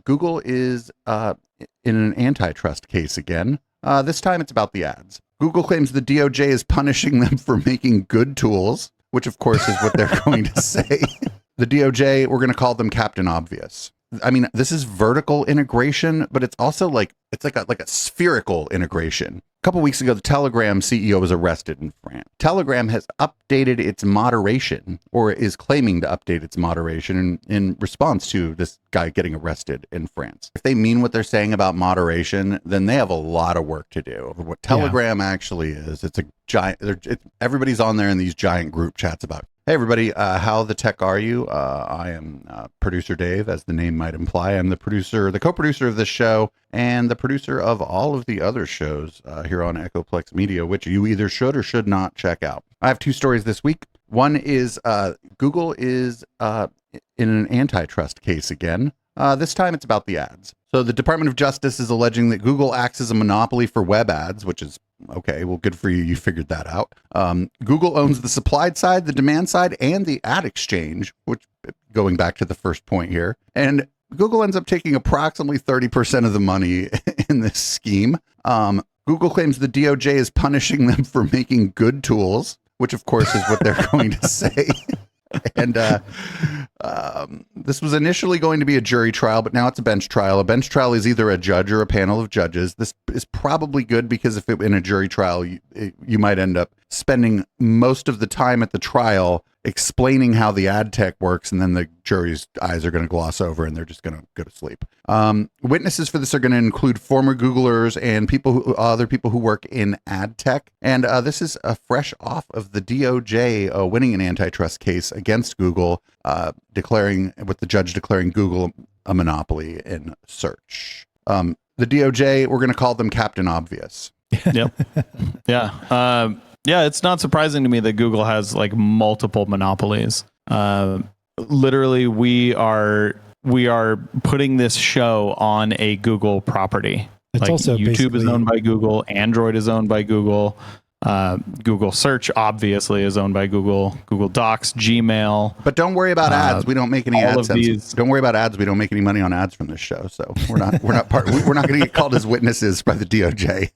Google is in an antitrust case again. This time it's about the ads. Google claims the DOJ is punishing them for making good tools, which of course is what they're going to say. The DOJ, we're going to call them Captain Obvious. I mean, this is vertical integration, but it's also like a spherical integration. A couple weeks ago, the Telegram CEO was arrested in France. Telegram has updated its moderation, or is claiming to update its moderation in response to this guy getting arrested in France. If they mean what they're saying about moderation, then they have a lot of work to do. What Telegram actually is, it's a giant, everybody's on there in these giant group chats about, hey everybody, how the tech are you? I am producer Dave, as the name might imply. I'm the co-producer of this show, and the producer of all of the other shows here on Echoplex Media, which you either should or should not check out. I have two stories this week. One is Google is in an antitrust case again. This time it's about the ads. So the Department of Justice is alleging that Google acts as a monopoly for web ads, which is okay. Well, good for you. You figured that out. Google owns the supply side, the demand side, and the ad exchange, which going back to the first point here. And Google ends up taking approximately 30% of the money in this scheme. Google claims the DOJ is punishing them for making good tools, which of course is what they're going to say. And this was initially going to be a jury trial, but now it's a bench trial. A bench trial is either a judge or a panel of judges. This is probably good because if it in a jury trial, you might end up spending most of the time at the trial explaining how the ad tech works, and then the jury's eyes are going to gloss over and they're just going to go to sleep. Witnesses for this are going to include former Googlers and other people who work in ad tech. And this is fresh off of the DOJ winning an antitrust case against Google, with the judge declaring Google a monopoly in search. The DOJ, we're going to call them Captain Obvious. Yep. Yeah. Yeah, it's not surprising to me that Google has like multiple monopolies. Literally, we are putting this show on a Google property. It's like also YouTube is owned by Google, Android is owned by Google, Google Search obviously is owned by Google, Google Docs, Gmail. But don't worry about ads. We don't make any ads. Don't worry about ads. We don't make any money on ads from this show, so we're not going to get called as witnesses by the DOJ.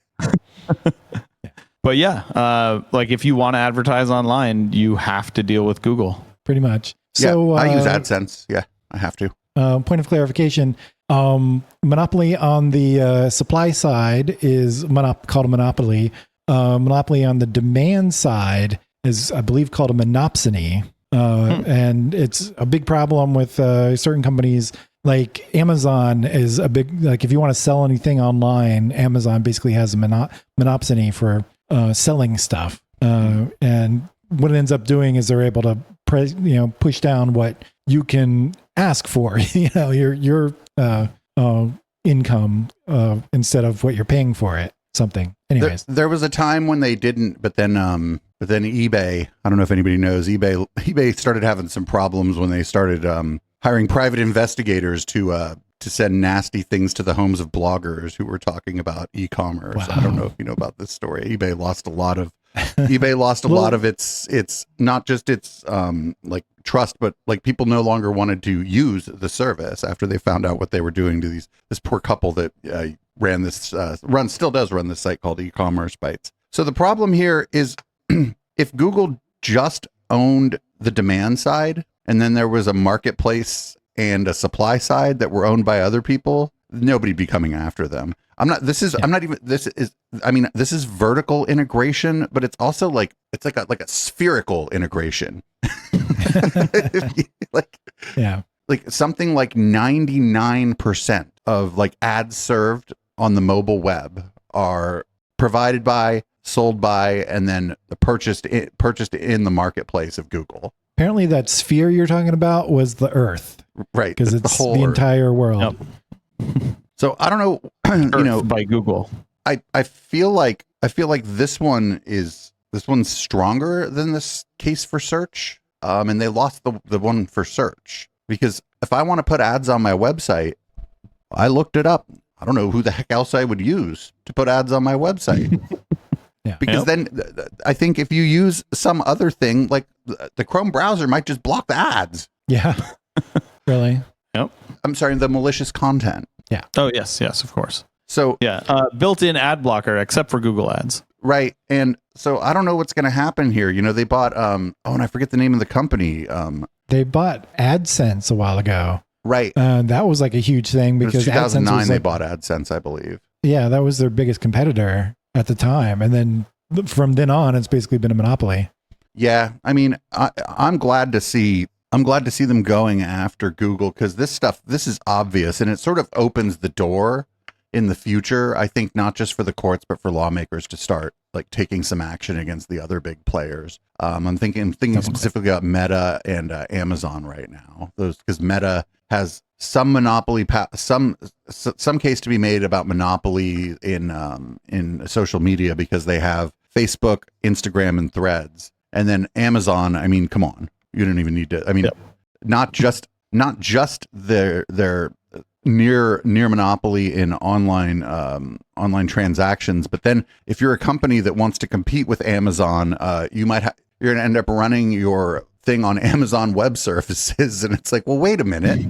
But yeah, like if you want to advertise online, you have to deal with Google. Pretty much. So I use AdSense. Yeah, I have to. Point of clarification. Monopoly on the supply side is called a monopoly. Monopoly on the demand side is, I believe, called a monopsony. And it's a big problem with certain companies. Like Amazon is a big, like if you want to sell anything online, Amazon basically has a monopsony for selling stuff. And what it ends up doing is they're able to push down what you can ask for, your income instead of what you're paying for it. Something. Anyways, there was a time when they didn't, but then eBay, I don't know if anybody knows, eBay started having some problems when they started hiring private investigators to send nasty things to the homes of bloggers who were talking about e-commerce. Wow. I don't know if you know about this story. eBay lost a lot of its not just its like trust, but like people no longer wanted to use the service after they found out what they were doing to this poor couple that still does run this site called E-commerce Bytes. So the problem here is if Google just owned the demand side and then there was a marketplace and a supply side that were owned by other people, nobody'd be coming after them. This is vertical integration, but it's also like a spherical integration. Like something like 99% of like ads served on the mobile web are provided by, sold by, and then purchased in the marketplace of Google. Apparently that sphere you're talking about was the Earth. Right. Because it's the entire world. Yep. So I don't know, by Google. I feel like this one's stronger than this case for search. And they lost the one for search, because if I want to put ads on my website, I looked it up. I don't know who the heck else I would use to put ads on my website. Yeah. Because then I think if you use some other thing, like the Chrome browser might just block the ads. Yeah. Really? Yep. I'm sorry, the malicious content. Oh, yes, of course. So Yeah, built-in ad blocker, except for Google Ads. right, and so I don't know what's going to happen here. They bought and I forget the name of the company. They bought AdSense a while ago. Right, That was like a huge thing it was because 2009 AdSense was they like, bought AdSense, I believe. yeah, that was their biggest competitor at the time, and then from then on, it's basically been a monopoly. Yeah, I mean, I'm glad to see them going after Google because this is obvious and it sort of opens the door in the future. I think not just for the courts but for lawmakers to start like taking some action against the other big players. I'm thinking specifically about Meta and Amazon right now. Those because Meta has some monopoly, some case to be made about monopoly in social media because they have Facebook, Instagram, and Threads. And then Amazon, I mean, come on, you don't even need to. I mean, not just their near monopoly in online transactions, but then if you're a company that wants to compete with Amazon, you're going to end up running your thing on Amazon Web Services, and it's like, well, wait a minute.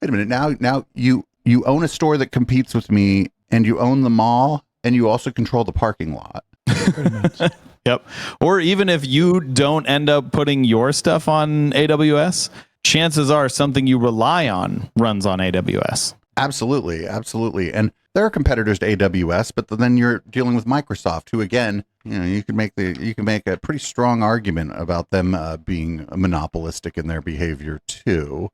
Now you own a store that competes with me, and you own the mall, and you also control the parking lot. Pretty much. Yep. Or even if you don't end up putting your stuff on AWS, chances are something you rely on runs on AWS. Absolutely. And there are competitors to AWS, but then you're dealing with Microsoft, who again, you can make a pretty strong argument about them being monopolistic in their behavior too.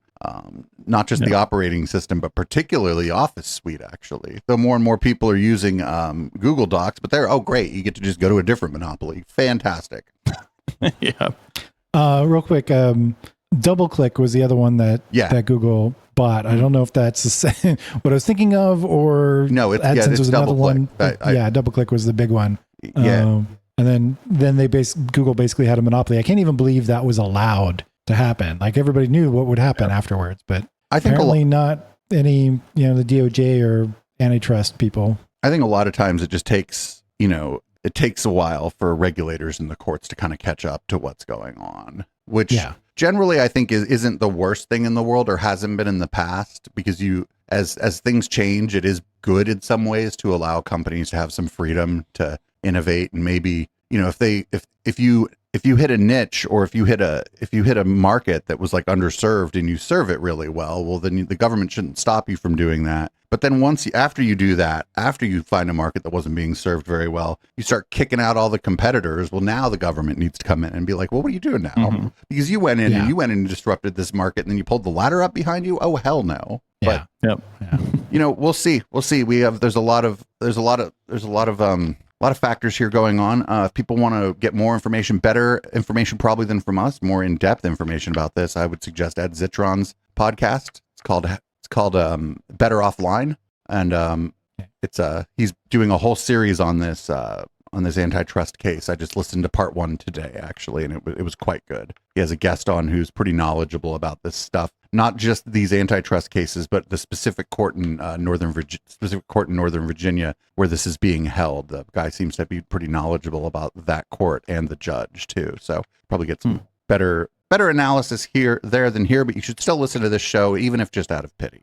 Not just the operating system, but particularly Office Suite, actually. Though more and more people are using Google Docs, but they're, oh, great, you get to just go to a different monopoly. Fantastic. Yeah. Real quick, DoubleClick was the other one that Google bought. I don't know if that's the same, what I was thinking of, or no, it's AdSense was another one. Yeah, DoubleClick was the big one. Yeah. And then Google basically had a monopoly. I can't even believe that was allowed to happen. Like everybody knew what would happen afterwards, but I think apparently not any, the DOJ or antitrust people. I think a lot of times it just takes, it takes a while for regulators and the courts to kind of catch up to what's going on, which generally I think isn't the worst thing in the world, or hasn't been in the past, because as things change, it is good in some ways to allow companies to have some freedom to innovate, and maybe, if you hit a niche, or if you hit a market that was like underserved and you serve it really well, then the government shouldn't stop you from doing that. But then after you do that, after you find a market that wasn't being served very well, you start kicking out all the competitors. Well, now the government needs to come in and be like, well, what are you doing now? Mm-hmm. Because you went in and disrupted this market, and then you pulled the ladder up behind you. Oh, hell no. Yeah. But we'll see. There's a lot of factors here going on. If people want to get more information, better information probably than from us, more in-depth information about this, I would suggest Ed Zitron's podcast. It's called Better Offline, and he's doing a whole series on this antitrust case. I just listened to part 1 today, actually, and it was quite good. He has a guest on who's pretty knowledgeable about this stuff, not just these antitrust cases, but the specific court in Northern Virginia where this is being held. The guy seems to be pretty knowledgeable about that court and the judge too. So probably get some better analysis there than here, but you should still listen to this show, even if just out of pity.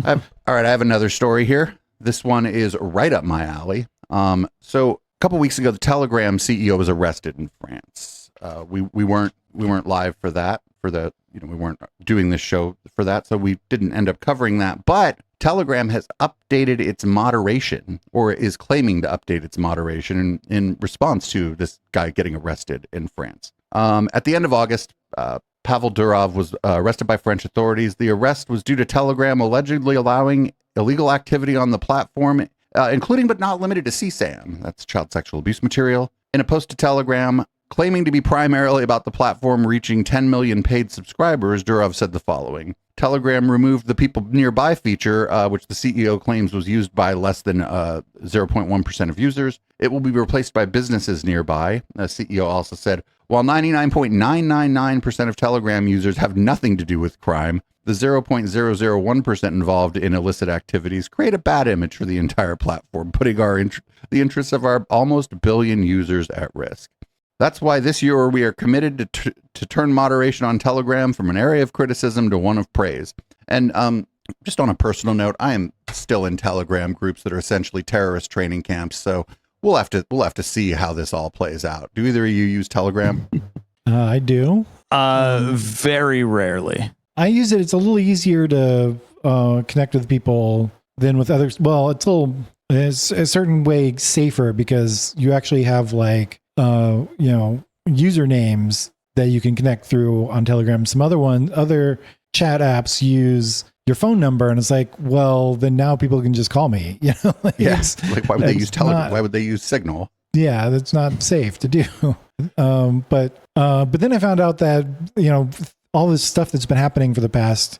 All right, I have another story here. This one is right up my alley. So a couple weeks ago, the Telegram CEO was arrested in France. We weren't live for that. We weren't doing this show for that, so we didn't end up covering that. But Telegram has updated its moderation, or is claiming to update its moderation in response to this guy getting arrested in France. At the end of August, Pavel Durov was arrested by French authorities. The arrest was due to Telegram allegedly allowing illegal activity on the platform, including but not limited to CSAM, that's child sexual abuse material. In a post to Telegram, claiming to be primarily about the platform reaching 10 million paid subscribers, Durov said the following. Telegram removed the people nearby feature, which the CEO claims was used by less than 0.1% of users. It will be replaced by businesses nearby. The CEO also said, while 99.999% of Telegram users have nothing to do with crime, the 0.001% involved in illicit activities create a bad image for the entire platform, putting the interests of our almost billion users at risk. That's why this year we are committed to turn moderation on Telegram from an area of criticism to one of praise. And just on a personal note, I am still in Telegram groups that are essentially terrorist training camps. So we'll have to see how this all plays out. Do either of you use Telegram? I do. Very rarely. I use it. It's a little easier to connect with people than with others. Well, it's a certain way safer because you actually have like usernames that you can connect through on Telegram. Some other chat apps use your phone number, and it's like, well, then now people can just call me. Yes. Like, why would they use Telegram? Why would they use Signal? Yeah, that's not safe to do. But then I found out that all this stuff that's been happening for the past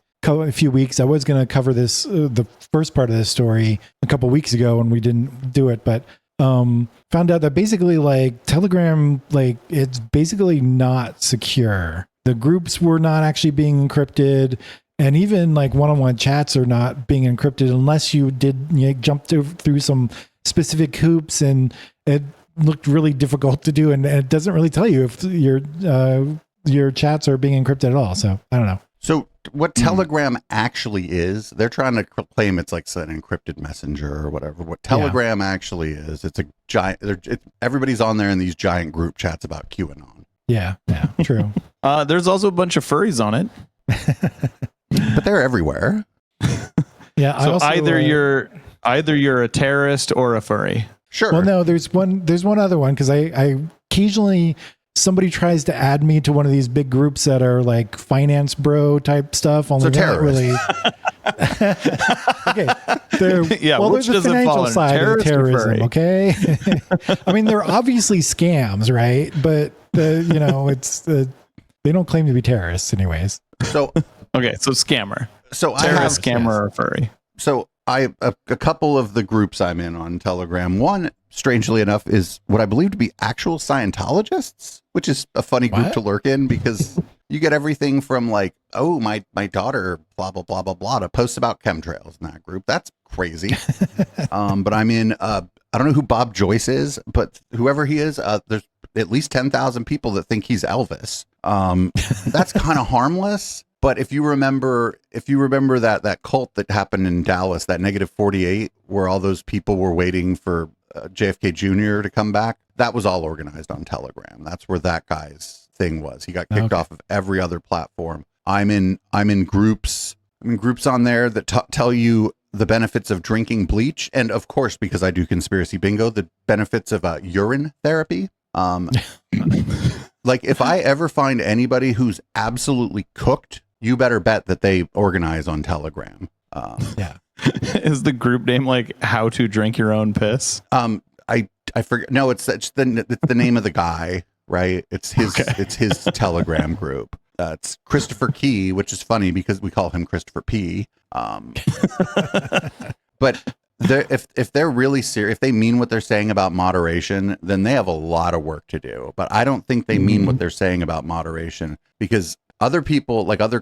few weeks. I was going to cover this the first part of this story a couple weeks ago, and we didn't do it, but found out that basically like Telegram, like it's basically not secure. The groups were not actually being encrypted, and even like one-on-one chats are not being encrypted unless you jump through some specific hoops, and it looked really difficult to do, and it doesn't really tell you if your chats are being encrypted at all. So I don't know. So what Telegram actually is, they're trying to claim it's like an encrypted messenger or whatever. What Telegram actually is, it's a giant, everybody's on there in these giant group chats about QAnon. Yeah, true. There's also a bunch of furries on it. But they're everywhere. Yeah. So either you're a terrorist or a furry. Sure. Well, no, there's one other one, because I occasionally somebody tries to add me to one of these big groups that are like finance bro type stuff. Only so really. Okay. Which there's the financial side of terrorism. Okay. I mean, they're obviously scams, right? But it's they don't claim to be terrorists, anyways. So okay, so scammer. So terrorist, scammer, or furry. So a couple of the groups I'm in on Telegram. One, strangely enough, is what I believe to be actual Scientologists, which is a funny group to lurk in because you get everything from like, oh, my daughter, blah, blah, blah, blah, blah, to posts about chemtrails in that group. That's crazy. But I'm in, I don't know who Bob Joyce is, but whoever he is, there's at least 10,000 people that think he's Elvis. That's kind of harmless. But if you remember that cult that happened in Dallas, that -48, where all those people were waiting for JFK Jr. to come back, that was all organized on Telegram. That's where that guy's thing was. He got kicked off of every other platform. I'm in groups. I'm in groups on there that tell you the benefits of drinking bleach, and of course, because I do conspiracy bingo, the benefits of urine therapy. Like if I ever find anybody who's absolutely cooked, you better bet that they organize on Telegram. Yeah. Is the group name like How to Drink Your Own Piss? I forget. No, it's the name of the guy, right? It's his It's his Telegram group. It's Christopher Key, which is funny because we call him Christopher P. But if they're really serious, if they mean what they're saying about moderation, then they have a lot of work to do. But I don't think they mean what they're saying about moderation, because other people, like other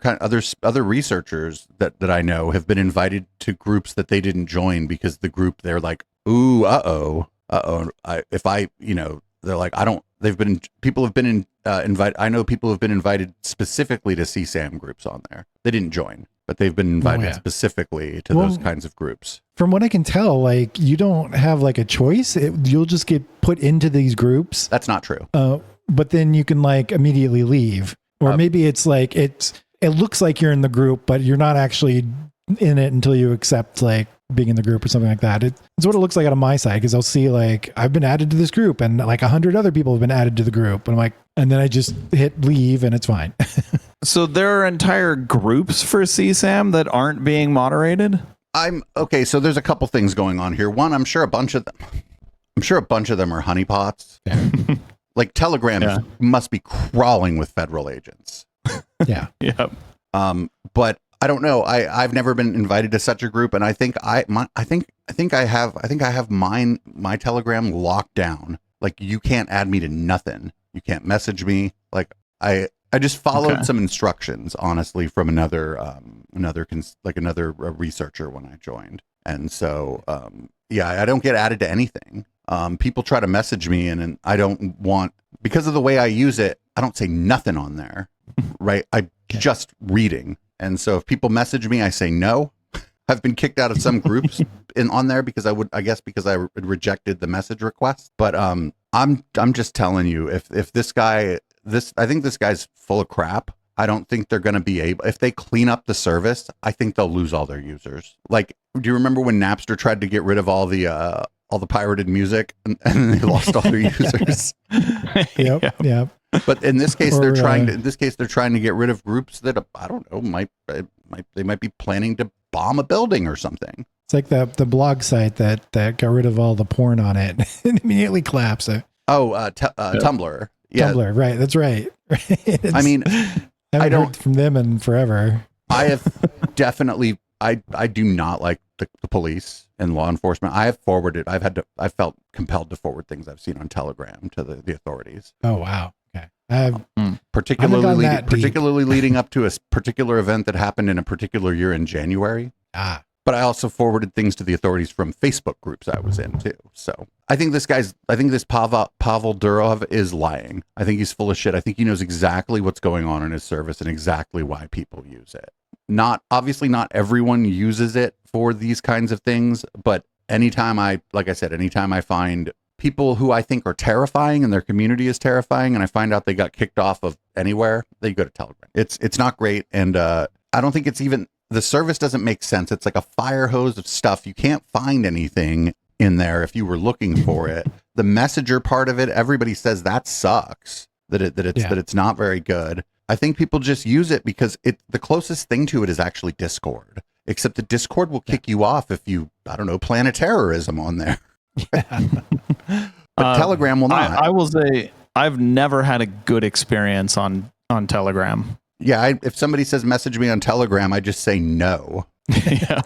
researchers that I know, have been invited to groups that they didn't join because the group, they're like, ooh, they're like, people have been invited. I know people have been invited specifically to CSAM groups on there. They didn't join, but they've been invited specifically to those kinds of groups. From what I can tell, like you don't have like a choice. You'll just get put into these groups. That's not true. But then you can like immediately leave. Or maybe it's like it looks like you're in the group, but you're not actually in it until you accept like being in the group or something like that. It's what it looks like out of my side, because I'll see like I've been added to this group and like 100 other people have been added to the group, and I'm like, and then I just hit leave and it's fine. So there are entire groups for CSAM that aren't being moderated? So there's a couple things going on here. One, I'm sure a bunch of them are honeypots. Yeah. Like Telegram must be crawling with federal agents. Yeah. Yep. But I don't know. I've never been invited to such a group, and I think I have my Telegram locked down. Like you can't add me to nothing. You can't message me. Like I just followed some instructions, honestly, from another researcher when I joined, and so I don't get added to anything. People try to message me, and I don't want because of the way I use it, I don't say nothing on there, right? I'm just reading. And so if people message me, I say no. I've been kicked out of some groups on there because because I rejected the message request. But I'm just telling you, if this guy, I think this guy's full of crap. I don't think they're going to be able, if they clean up the service, I think they'll lose all their users. Like, do you remember when Napster tried to get rid of all the pirated music and they lost all their users? Yep. But in this case, they're trying to get rid of groups that I don't know they might be planning to bomb a building or something. It's like the blog site that got rid of all the porn on it and immediately collapsed it. Tumblr. Yeah. Tumblr, right? That's right. I mean, I haven't heard from them in forever. I have definitely. I do not like the police and law enforcement. I felt compelled to forward things I've seen on Telegram to the authorities. Oh wow. Okay. Particularly leading up to a particular event that happened in a particular year in January. But I also forwarded things to the authorities from Facebook groups I was in too. So I think this Pavel Durov is lying. I think he's full of shit. I think he knows exactly what's going on in his service and exactly why people use it. Obviously not everyone uses it for these kinds of things, but anytime I find people who I think are terrifying and their community is terrifying, and I find out they got kicked off of anywhere, they go to Telegram. It's not great, and I don't think it's even, the service doesn't make sense. It's like a fire hose of stuff. You can't find anything in there if you were looking for it. The messenger part of it, everybody says that sucks. That it's not very good. I think people just use it because the closest thing to it is actually Discord. Except that Discord will kick you off if you, I don't know, plan a terrorism on there. But Telegram will not. I will say I've never had a good experience on Telegram. Yeah, if somebody says message me on Telegram, I just say no. Yeah.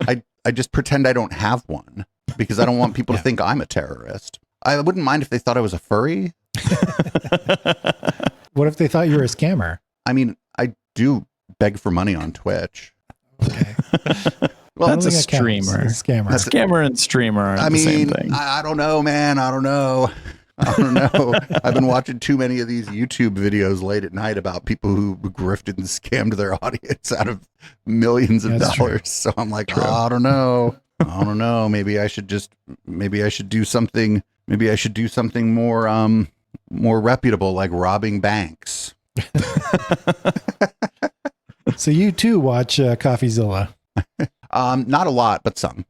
I just pretend I don't have one because I don't want people to think I'm a terrorist. I wouldn't mind if they thought I was a furry. What if they thought you were a scammer? I mean, I do beg for money on Twitch. Okay. Well, that's a streamer. Scammer and streamer are the same thing. I don't know, man. I don't know. I've been watching too many of these YouTube videos late at night about people who grifted and scammed their audience out of millions of dollars. True. So I'm like, I don't know. Maybe I should do something. Maybe I should do something more reputable, like robbing banks. So you too watch CoffeeZilla? Not a lot, but some.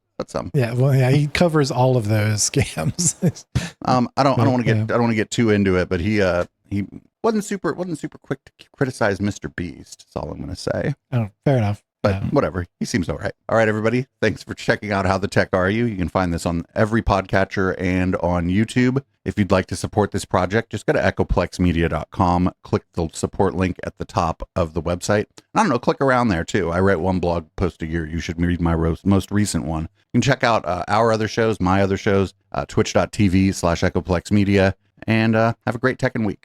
Yeah, well, yeah, he covers all of those scams. I don't want to get too into it, but he wasn't super quick to criticize Mr. Beast. That's all I'm going to say. Oh, fair enough. But whatever, he seems all right. All right, everybody, thanks for checking out How the Tech Are You. You can find this on every podcatcher and on YouTube. If you'd like to support this project, just go to echoplexmedia.com, click the support link at the top of the website. I don't know, click around there too. I write one blog post a year. You should read my most recent one. You can check out our other shows, my other shows, twitch.tv/echoplexmedia, and have a great tech and week.